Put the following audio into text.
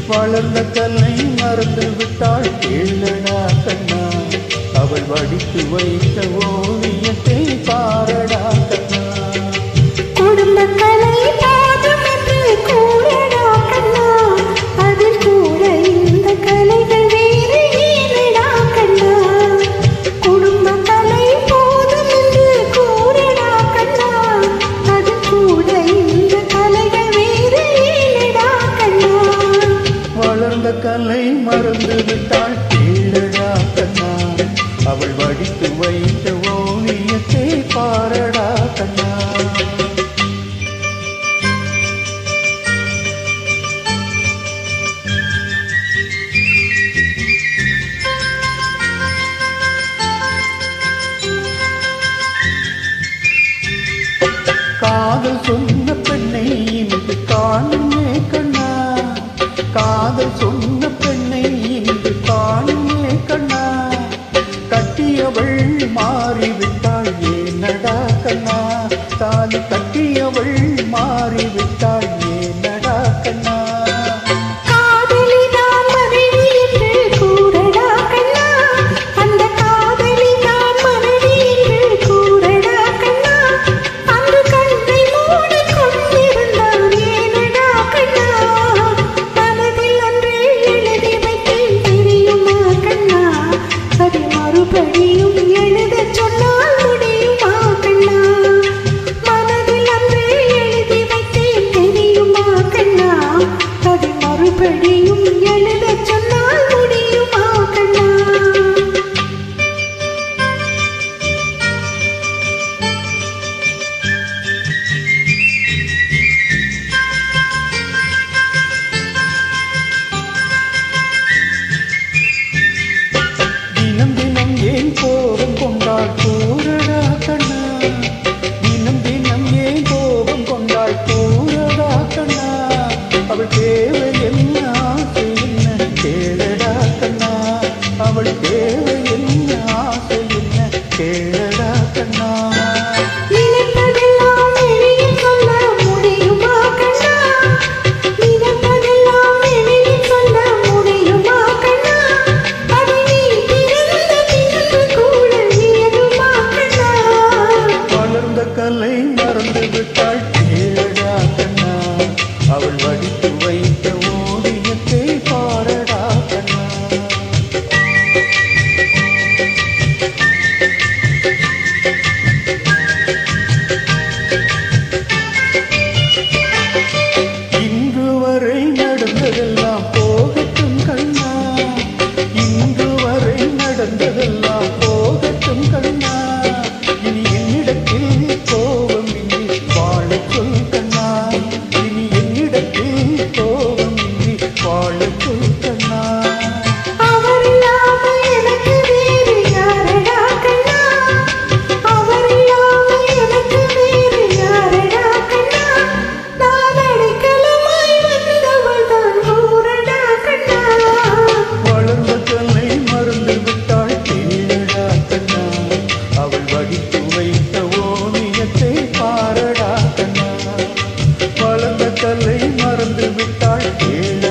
வளர்ந்த கல்லை மறந்து விட்டாள் கேளடா கண்ணா, அவள் வடித்து வைத்த ஓவியத்தை பாரடா கண்ணா. குடும்ப கலை போதும் என்று கூறடா கண்ணா, அதில் கூட இந்த கலைகள் வேறு ஏனடா கண்ணா. குடும்ப கலை போதும் என்று கூறடா கண்ணா, அதில் கூட இந்த கலைகள் வேறு ஏனடா கண்ணா. வளர்ந்த கல்லை மறந்து விட்டாள் கேளடா கண்ணா, அவள் வடித்து வைத்த ஓவியத்தை பாரடா கண்ணா. காதல் சொன்ன பெண்ணை இன்று காணுமே கண்ணா, காதல் சொன்ன பெண்ணை இன்று காணுமே கண்ணா. கட்டியவள் மாறிவிட்டாள் ஏனடா கண்ணா, தாலி கட்டியவள் மாறிவிட்டாள் ஏனடா கண்ணா. மறுபடியும் எழுத சொன்னால் முடியுமா கண்ணா, மனதில் அன்றே எழுதி வைத்தேன் தெரியுமா கண்ணா, அதை மறுபடியும் எழுத சொன்னால் முடியுமா கண்ணா. தினம் தினம் ஏன் கோபம் கொண்டாள் கூறடா கண்ணா, தினம் தினம் ஏன் கோபம் கொண்டாள் கூறடா கண்ணா. அவள் தேவை என்ன ஆசை என்ன கேளடா கண்ணா, அவள் தேவை என்ன ஆசை என்ன கேளடா கண்ணா. நினைப்பதெல்லாம் வெளியில் சொல்ல முடியுமா கண்ணா, நினைப்பதெல்லாம் வெளியில் சொல்ல முடியுமா கண்ணா, அதை நீ பிறந்த பிறகு கூட இயலுமா கண்ணா. வளர்ந்த கலை மறந்து விட்டாள் கேளடா கண்ணா, அவள் வடித்து வைத்த ஓவியத்தை பாரடா கண்ணா. இன்று வரை நடந்ததெல்லாம் போகட்டும் கண்ணா, இன்று வரை நடந்ததெல்லாம் போகட்டும் கண்ணா. இனி என்னிடத்தில் கோபம் இன்றி வாழச் சொல் கண்ணா, இனி என்னிடத்தில் கோபம் இன்றி வாழச் சொல் கண்ணா. அவர் இல்லாமல் எனக்கு வேறு யாரடா கண்ணா, அவர் இல்லாமல் எனக்கு வேறு யாரடா கண்ணா. நான் அடைக்கலமாய் வந்தவள் தான் கூறடா கண்ணா. வளர்ந்த கல்லை மறந்து விட்டாள் கேளடா கண்ணா, அவள் வடித்து வைத்த ஓவியத்தை பாரடா கண்ணா. வளர்ந்த கல்லை மறந்து விட்டாள் கேள